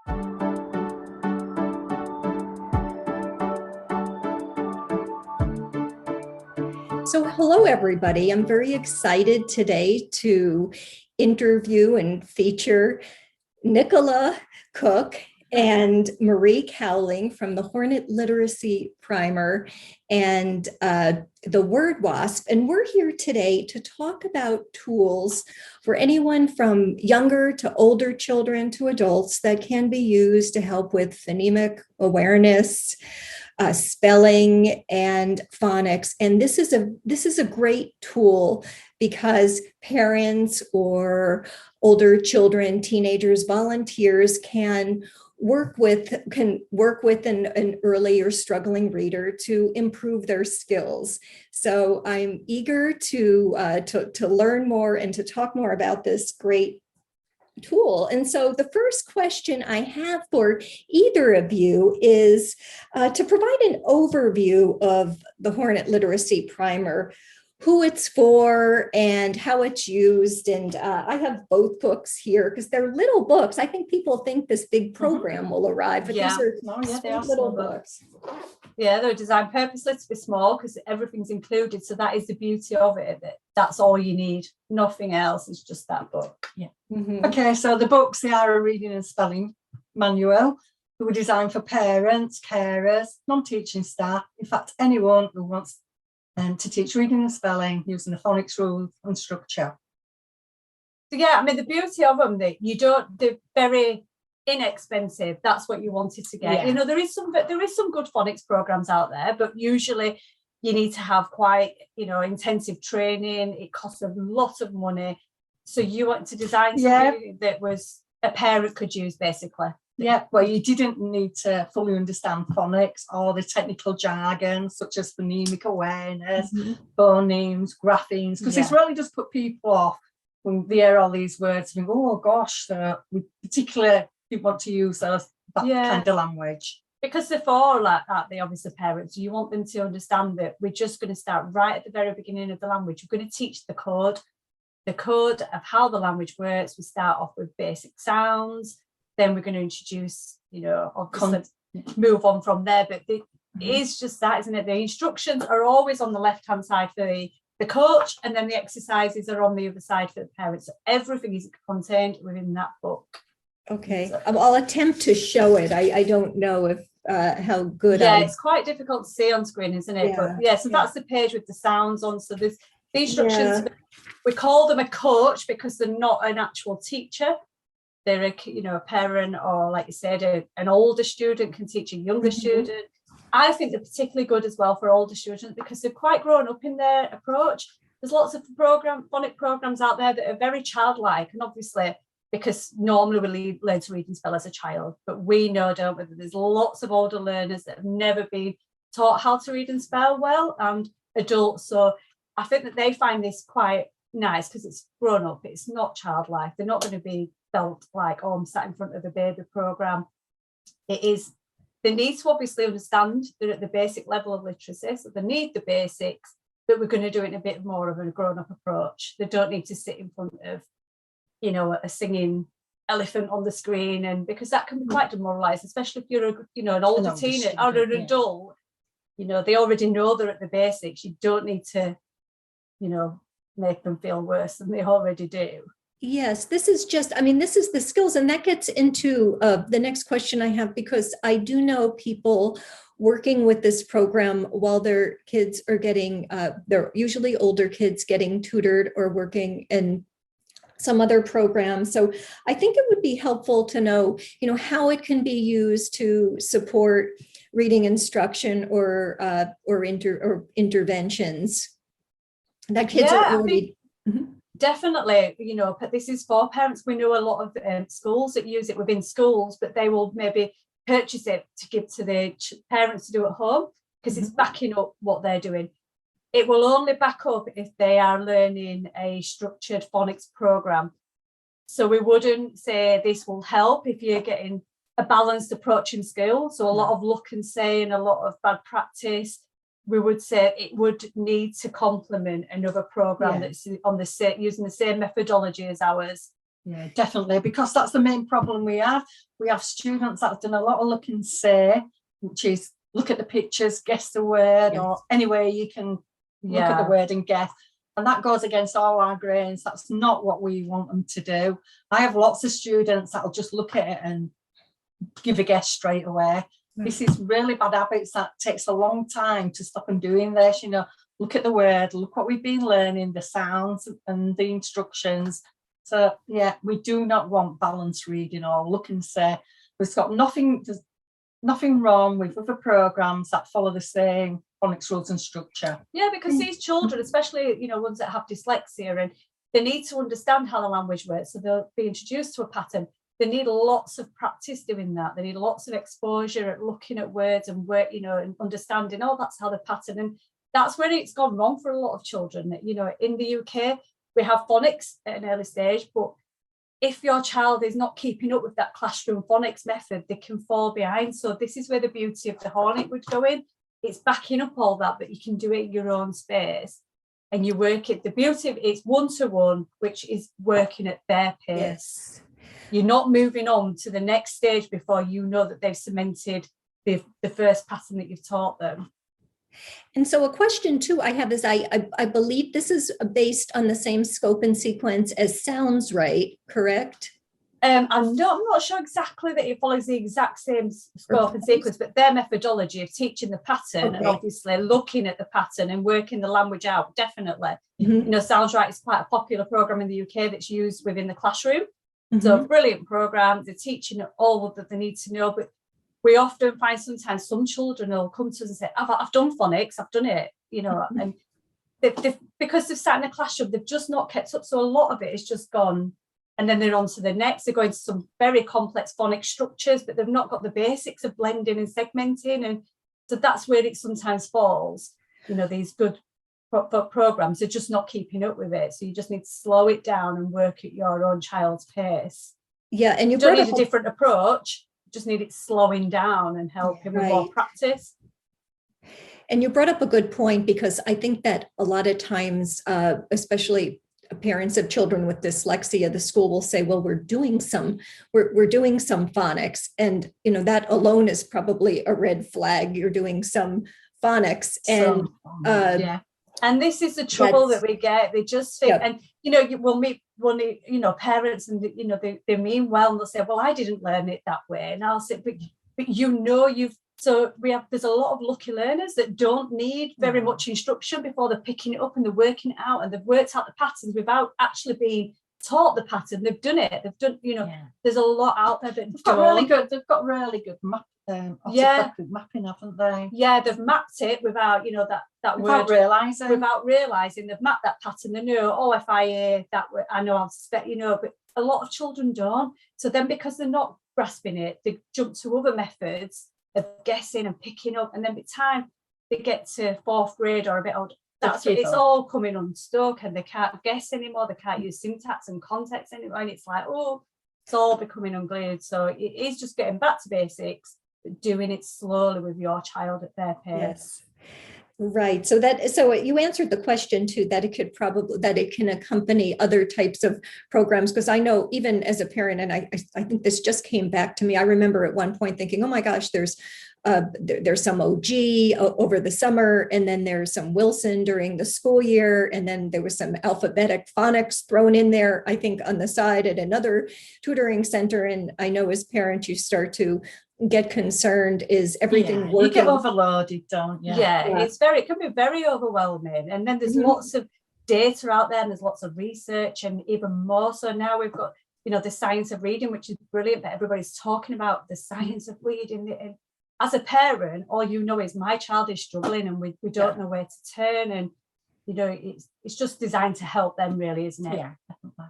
So hello, everybody. I'm very excited today to interview and feature Nicola Cook and Marie Cowling from the Hornet Literacy Primer and the Word Wasp. And we're here today to talk about tools for anyone from younger to older children to adults that can be used to help with phonemic awareness, spelling, and phonics. And this is a great tool because parents or older children, teenagers, volunteers can work with an early or struggling reader to improve their skills. So I'm eager to learn more and to talk more about this great tool. And so the first question I have for either of you is to provide an overview of the Hornet Literacy Primer, who it's for and how it's used. And I have both books here because they're little books. I think people think this big program will arrive, but these are sweet little books. Yeah, they're designed purposely to be small because everything's included. So that is the beauty of it. That's all you need. Nothing else. It's just that book. Yeah. Mm-hmm. Okay, so the books, they are a reading and spelling manual. They were designed for parents, carers, non-teaching staff. In fact, anyone who wants to teach reading and spelling using the phonics rules and structure. So yeah, I mean, the beauty of them, they're very inexpensive. That's what you wanted to get. Yeah. There is some good phonics programs out there, but usually you need to have quite intensive training. It costs a lot of money. So you want to design something that was a parent could use, basically. Yeah, well, you didn't need to fully understand phonics or the technical jargon such as phonemic awareness, phonemes, graphemes, because it's really just put people off when they hear all these words and go, oh gosh, we particularly want to use that kind of language. Because they're for like that, they obviously parents, you want them to understand that we're just going to start right at the very beginning of the language. We're going to teach the code of how the language works. We start off with basic sounds, then we're going to introduce, obviously move on from there. But it is just that, isn't it? The instructions are always on the left-hand side for the coach, and then the exercises are on the other side for the parents. So everything is contained within that book. Okay, I'll attempt to show it. I don't know if how good. It's quite difficult to see on screen, isn't it? So that's the page with the sounds on. So there's the instructions. We call them a coach because they're not an actual teacher. They're a parent, or like you said, an older student can teach a younger student. I think they're particularly good as well for older students because they're quite grown up in their approach. There's lots of phonic programs out there that are very childlike, and obviously because normally we learn to read and spell as a child, but we know, don't we, that there's lots of older learners that have never been taught how to read and spell well, and adults. So I think that they find this quite nice because it's grown up. It's not childlike. They're not going to be felt like, oh, I'm sat in front of a baby program. It is, they need to obviously understand they're at the basic level of literacy, so they need the basics, but we're going to do it in a bit more of a grown-up approach. They don't need to sit in front of a singing elephant on the screen, and because that can be quite demoralizing, especially if you're an older teenager or an adult. They already know they're at the basics. You don't need to make them feel worse than they already do. Yes, this is the skills, and that gets into the next question I have, because I do know people working with this program while their kids are getting, they're usually older kids getting tutored or working in some other program. So I think it would be helpful to know, how it can be used to support reading instruction or interventions that kids are already. Definitely, but this is for parents. We know a lot of schools that use it within schools, but they will maybe purchase it to give to the parents to do at home because it's backing up what they're doing. It will only back up if they are learning a structured phonics program. So we wouldn't say this will help if you're getting a balanced approach in school. So a lot of look and say and a lot of bad practice. We would say it would need to complement another program that's on using the same methodology as ours Yeah, definitely, because that's the main problem we have. We have students that have done a lot of look and say, which is look at the pictures, guess the word, or any way you can look at the word and guess. And that goes against all our grains. That's not what we want them to do. I have lots of students that'll just look at it and give a guess straight away. This is really bad habits that takes a long time to stop them doing this. You know, look at the word, look what we've been learning, the sounds and the instructions. So yeah, we do not want balanced reading or look and say. There's nothing wrong with other programs that follow the same phonics rules and structure. Yeah, because these children, especially, you know, ones that have dyslexia, and they need to understand how the language works. So they'll be introduced to a pattern. They need lots of practice doing that. They need lots of exposure at looking at words and work, you know, and understanding, oh, that's how the pattern. And that's where it's gone wrong for a lot of children. You know, in the UK, we have phonics at an early stage, but if your child is not keeping up with that classroom phonics method, they can fall behind. So this is where the beauty of the Hornet would go in. It's backing up all that, but you can do it in your own space. And you work it. The beauty of it's one-to-one, which is working at their pace. Yes. You're not moving on to the next stage before you know that they've cemented the first pattern that you've taught them. And so a question too I have is I believe this is based on the same scope and sequence as Sounds Right, correct? I'm not sure exactly that it follows the exact same scope and sequence, but their methodology of teaching the pattern and obviously looking at the pattern and working the language out, definitely. You know, Sounds Right is quite a popular program in the UK that's used within the classroom. So brilliant program. They're teaching all that they need to know, but we often find sometimes some children will come to us and say, I've done phonics, I've done it, you know, and because they've sat in a classroom, they've just not kept up. So a lot of it is just gone. And then they're on to the next. They're going to some very complex phonics structures, but they've not got the basics of blending and segmenting. And so that's where it sometimes falls. You know, these good programs are just not keeping up with it. So you just need to slow it down and work at your own child's pace. Yeah, and you don't need a different approach. Just need it slowing down and helping with more practice. And you brought up a good point, because I think that a lot of times, especially parents of children with dyslexia, the school will say, well, we're doing some phonics. And, you know, that alone is probably a red flag. You're doing some phonics. And and this is the trouble that we get. They just think, and, you know, we'll meet you know, parents, and, you know, they mean well, and they'll say, well, I didn't learn it that way. And I'll say, but you know, there's a lot of lucky learners that don't need very much instruction before they're picking it up and they're working it out, and they've worked out the patterns without actually being taught the pattern. They've done it. They've done, you know, there's a lot out there that they've got really good mapping, haven't they? Yeah, they've mapped it without, you know, that without word without realizing they've mapped that pattern. They know, oh, if I hear that word, I know how to spell, you know, but a lot of children don't. So then, because they're not grasping it, they jump to other methods of guessing and picking up, and then by the time they get to fourth grade or a bit older, it's all coming unstuck, and they can't guess anymore. They can't use syntax and context anymore, and it's like, oh, it's all becoming unglued. So it is just getting back to basics, but doing it slowly with your child at their pace. Yes. Right. So you answered the question too, that it can accompany other types of programs. Because I know, even as a parent, and I think this just came back to me. I remember at one point thinking, oh my gosh, there's some OG over the summer, and then there's some Wilson during the school year, and then there was some alphabetic phonics thrown in there, I think, on the side at another tutoring center. And I know as parents, you start to get concerned, is everything working? You get overloaded, don't you? It can be very overwhelming. And then there's lots of data out there, and there's lots of research, and even more so now we've got, you know, the science of reading, which is brilliant, that everybody's talking about the science of reading. And as a parent, all you know is my child is struggling, and we don't know where to turn, and, you know, it's just designed to help them, really, isn't it? Yeah, definitely.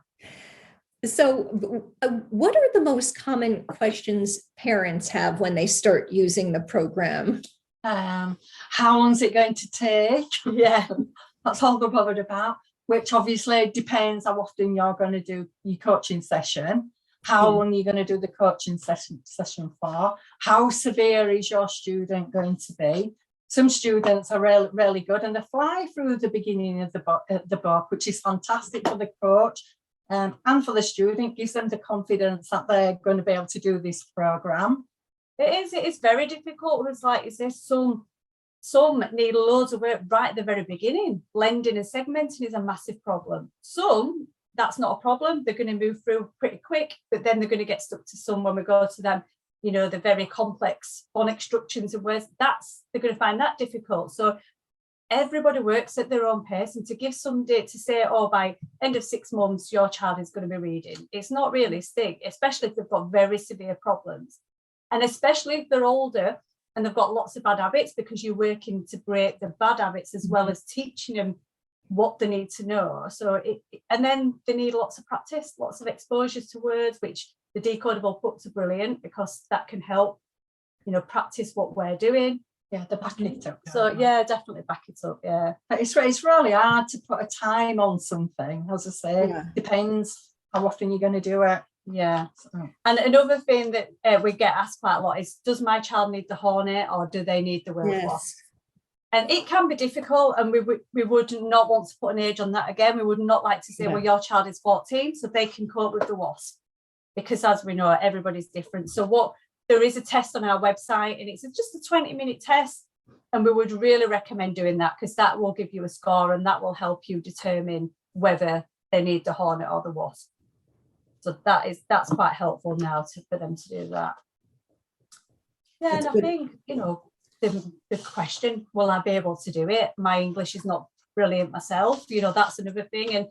So what are the most common questions parents have when they start using the program? How long is it going to take? Yeah, that's all they're bothered about, which obviously depends how often you're going to do your coaching session, how long you're going to do the coaching session for, how severe is your student going to be. Some students are really good, and they fly through the beginning of the book, which is fantastic for the coach. And for the student, gives them the confidence that they're going to be able to do this program. It is very difficult. It's like, is there some need loads of work right at the very beginning. Blending and segmenting is a massive problem. Some, that's not a problem. They're going to move through pretty quick, but then they're going to get stuck to some when we go to them, you know, the very complex phonics structures and words. They're going to find that difficult. So everybody works at their own pace, and to give somebody to say, oh, by end of 6 months, your child is going to be reading, it's not realistic, especially if they've got very severe problems. And especially if they're older and they've got lots of bad habits, because you're working to break the bad habits as well as teaching them what they need to know. So and then they need lots of practice, lots of exposures to words, which the decodable books are brilliant, because that can help, you know, practice what we're doing. Yeah, the back it up. So yeah, definitely back it up. Yeah, but it's really hard to put a time on something. As I say, depends how often you're going to do it. Yeah. So. And another thing that we get asked quite a lot is, does my child need the Hornet or do they need the word Wasp? And it can be difficult, and we would not want to put an age on that again. We would not like to say, well, your child is 14, so they can cope with the Wasp, because as we know, everybody's different. So there is a test on our website, and it's just a 20-minute test, and we would really recommend doing that, because that will give you a score and that will help you determine whether they need the Hornet or the Wasp. So that's quite helpful now for them to do that. Yeah, that's and good. I think, you know, the question, will I be able to do it? My English is not brilliant myself, you know, that's another thing. And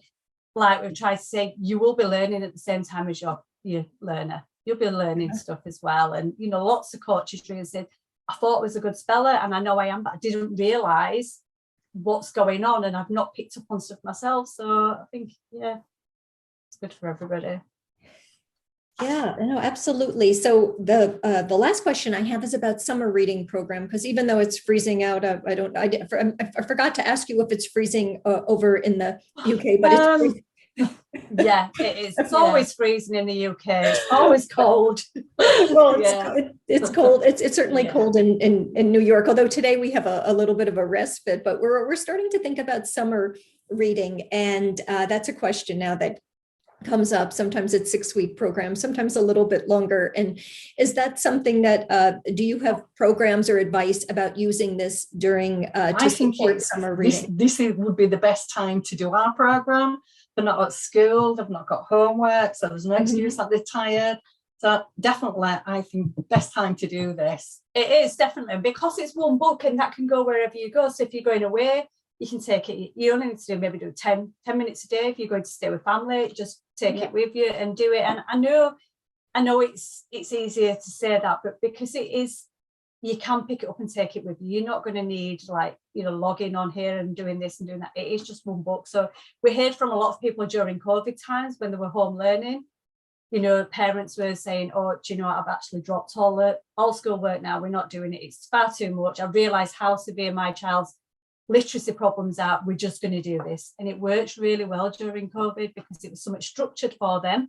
like we've tried to say, you will be learning at the same time as your learner. You'll be learning stuff as well. And, you know, lots of coaches really said, I thought I was a good speller, and I know I am, but I didn't realise what's going on, and I've not picked up on stuff myself. So I think, yeah, it's good for everybody. Yeah, no, absolutely. So the last question I have is about summer reading program, because even though it's freezing out, I forgot to ask you if it's freezing over in the UK, but it's yeah, it is. It's always freezing in the UK. It's always cold. Well, it's cold. It's certainly cold in New York. Although today we have a little bit of a respite, but we're starting to think about summer reading, and that's a question now that comes up. Sometimes it's 6-week programs, sometimes a little bit longer. And is that something that do you have programs or advice about using this during to support summer reading? This would be the best time to do our program. They're not at school, they've not got homework, so there's no excuse that they're tired. So definitely, I think the best time to do this. It is definitely, because it's one book and that can go wherever you go. So if you're going away, you can take it. You only need to do 10 minutes a day. If you're going to stay with family, just take it with you and do it. And I know it's easier to say that, but because it is, you can pick it up and take it with you. You're not going to need, like, you know, logging on here and doing this and doing that. It is just one book. So we heard from a lot of people during COVID times when they were home learning, you know, parents were saying, oh, do you know what, I've actually dropped all school work now. We're not doing it. It's far too much. I realised how severe my child's literacy problems are. We're just going to do this. And it worked really well during COVID because it was so much structured for them.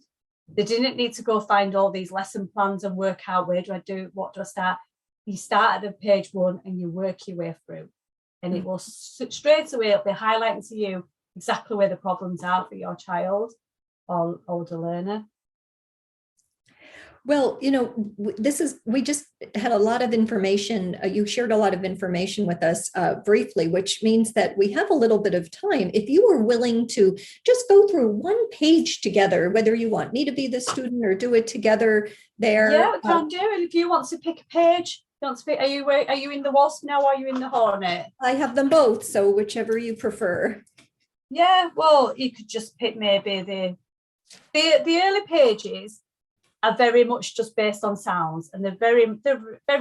They didn't need to go find all these lesson plans and work out, where do I do, what do I start? You start at page 1 and you work your way through, and it will straight away, it'll be highlighting to you exactly where the problems are for your child or older learner. Well, you know, we just had a lot of information. You shared a lot of information with us briefly, which means that we have a little bit of time. If you were willing to just go through one page together, whether you want me to be the student or do it together there. Yeah, we can do it. If you want to pick a page, are you in the Wasp now, or are you in the Hornet? I have them both, so whichever you prefer. Yeah, well, you could just pick maybe the early pages are very much just based on sounds, and they're very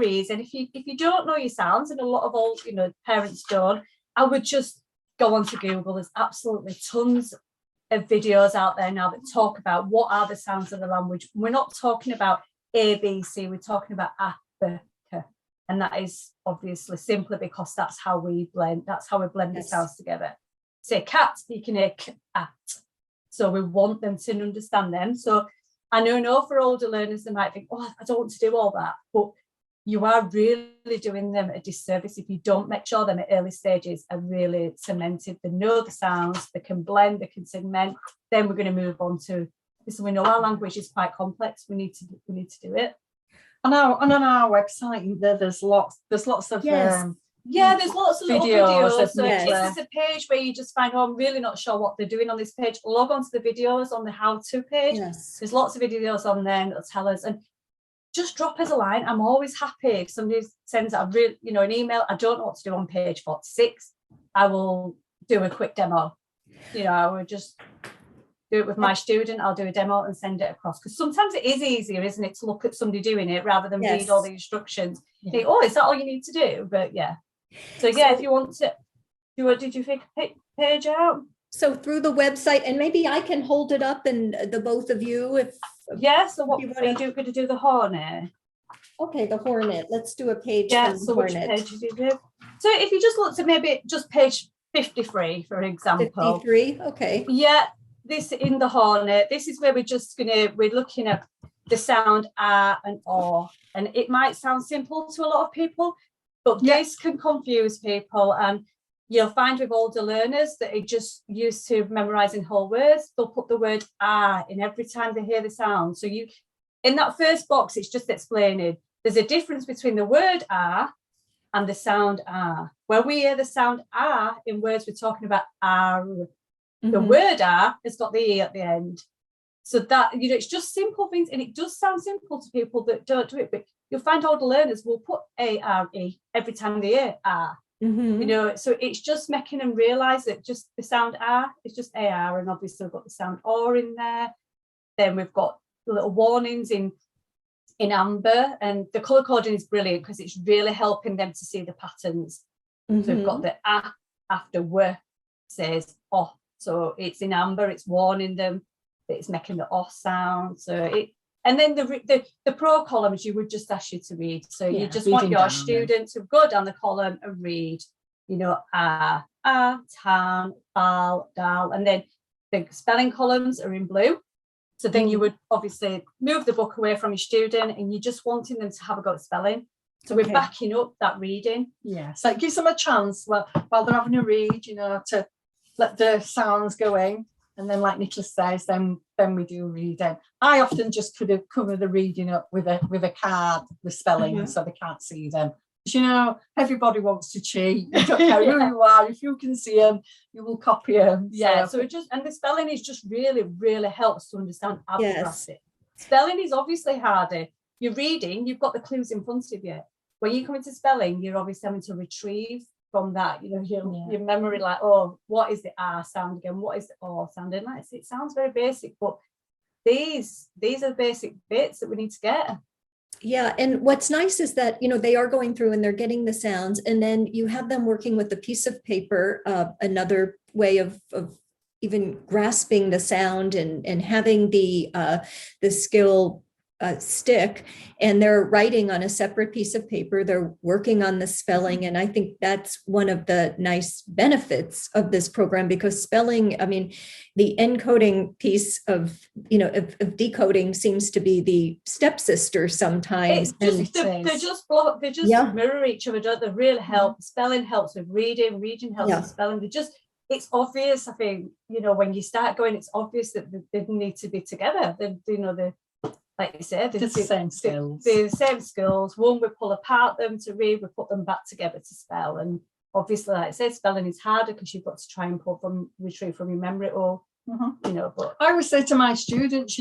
easy. And if you don't know your sounds, and a lot of old, you know, parents don't, I would just go onto Google. There's absolutely tons of videos out there now that talk about what are the sounds of the language. We're not talking about A, B, C. We're talking about A, B, K, and that is obviously simply because that's how we blend. That's how we blend the sounds together. Say cat, you can hear cat. So we want them to understand them. So I know for older learners, they might think, oh, I don't want to do all that. But you are really doing them a disservice if you don't make sure them at early stages are really cemented. They know the sounds, they can blend, they can segment. Then we're going to move on to this. We know our language is quite complex. We need to do it. And on our website, there's lots of there's lots of videos. So if there's a page where you just find, I'm really not sure what they're doing on this page, log on to the videos on the how-to page. There's lots of videos on there that'll tell us, and just drop us a line. I'm always happy if somebody sends an email. I don't know what to do on page 46. I will do a quick demo. I would just do it with my student. I'll do a demo and send it across, because sometimes it is easier, isn't it, to look at somebody doing it rather than read all the instructions. Think, is that all you need to do? But so if you want to, did you pick a page out? So through the website, and maybe I can hold it up, and the both of you, if so what are you going to do? The Hornet? Okay, the Hornet. Let's do a page. So which page did you do? So if you just looked at maybe just page 53, for example. 53. Okay. Yeah, this in the Hornet. This is where we're looking at the sound R and O, and it might sound simple to a lot of people, but this can confuse people. And you'll find with older learners that are just used to memorizing whole words, they'll put the word R in every time they hear the sound. So in that first box, it's just explaining there's a difference between the word R and the sound R. Where we hear the sound R in words, we're talking about R. The word R has got the E at the end. So that, it's just simple things, and it does sound simple to people that don't do it, but you'll find older learners will put A-R-E every time they hear R. So it's just making them realize that just the sound R is just AR, and obviously we've got the sound OR in there. Then we've got little warnings in amber, and the color coding is brilliant because it's really helping them to see the patterns. So we've got the A after W says O, so it's in amber, it's warning them that it's making the O sound. And then the pro columns you would just ask you to read. So you just want your student to go down the column and read, a, tan, bal, dal. And then the spelling columns are in blue. So then you would obviously move the book away from your student, and you're just wanting them to have a go at spelling. So we're backing up that reading. Yeah, so it gives them a chance while they're having a read, to let the sounds go in. And then, like Nicola says, then we do reading. I often just cover the reading up with a card, the spelling, so they can't see them. Because, everybody wants to cheat. You don't care who you are. If you can see them, you will copy them. Yeah. So and the spelling is just really, really helps to understand abstract. Spelling is obviously harder. You're reading, you've got the clues in front of you. When you come into spelling, you're obviously having to retrieve from that, your memory, like, what is the R sound again? What is the O sound? And it sounds very basic, but these are basic bits that we need to get. Yeah, and what's nice is that, they are going through and they're getting the sounds, and then you have them working with a piece of paper, another way of even grasping the sound and having the skill stick, and they're writing on a separate piece of paper. They're working on the spelling. And I think that's one of the nice benefits of this program, because spelling, the encoding piece of decoding seems to be the stepsister sometimes. They just mirror each other, don't they? Really help. Spelling helps with reading helps with spelling. It's obvious, I think, when you start going, it's obvious that they need to be together. Like you said, the same skills. The same skills. One, we pull apart them to read, we put them back together to spell. And obviously, like I said, spelling is harder because you've got to try and retrieve from your memory, or but I would say to my students,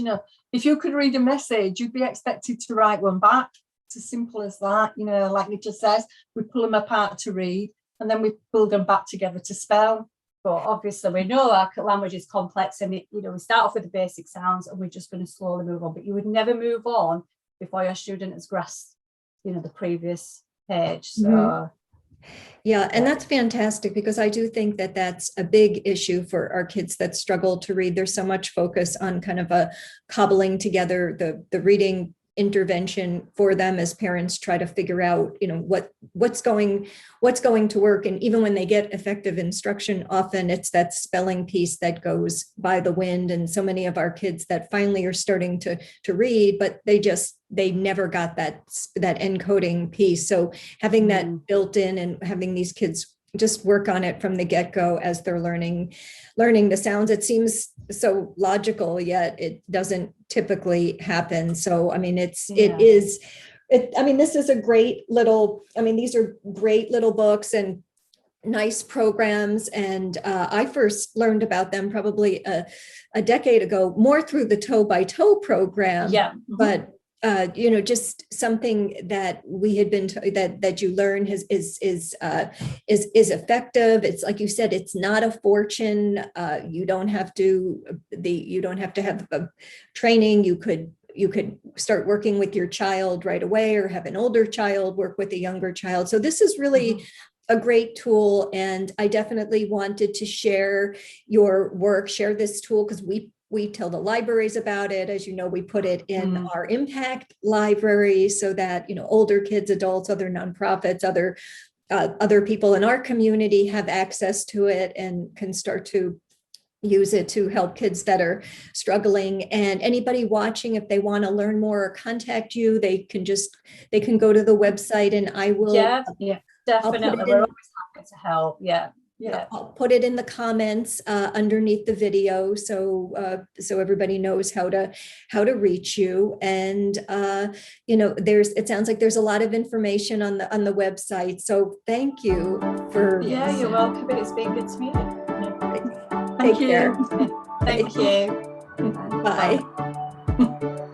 if you could read a message, you'd be expected to write one back. It's as simple as that. Like Nicola says, we pull them apart to read, and then we pull them back together to spell. But obviously, we know our language is complex, and we start off with the basic sounds, and we're just going to slowly move on. But you would never move on before your student has grasped, the previous page. So, and that's fantastic, because I do think that that's a big issue for our kids that struggle to read. There's so much focus on kind of a cobbling together the reading intervention for them as parents try to figure out, what's going to work. And even when they get effective instruction, often it's that spelling piece that goes by the wind. And so many of our kids that finally are starting to read, but they never got that encoding piece. So having that built in and having these kids just work on it from the get-go as they're learning the sounds. It seems so logical, yet it doesn't typically happen. So, I mean, this is a great little, these are great little books and nice programs. And I first learned about them probably a decade ago, more through the Toe by Toe program. Yeah. But just something that we had been that you learn is effective. It's like you said, it's not a fortune. You don't have to have a training. You could start working with your child right away, or have an older child work with a younger child. So this is really a great tool. And I definitely wanted to share your work, share this tool, because we tell the libraries about it. As you know, we put it in our impact library so that, older kids, adults, other nonprofits, other people in our community have access to it and can start to use it to help kids that are struggling. And anybody watching, if they want to learn more or contact you, they can go to the website, and I will. Yeah, definitely. We're always happy to help. Yeah. I'll put it in the comments underneath the video, so everybody knows how to reach you. And it sounds like there's a lot of information on the website. So thank you for. Yeah, you're welcome. It's been good to meet you. Take care. Thank you. Bye.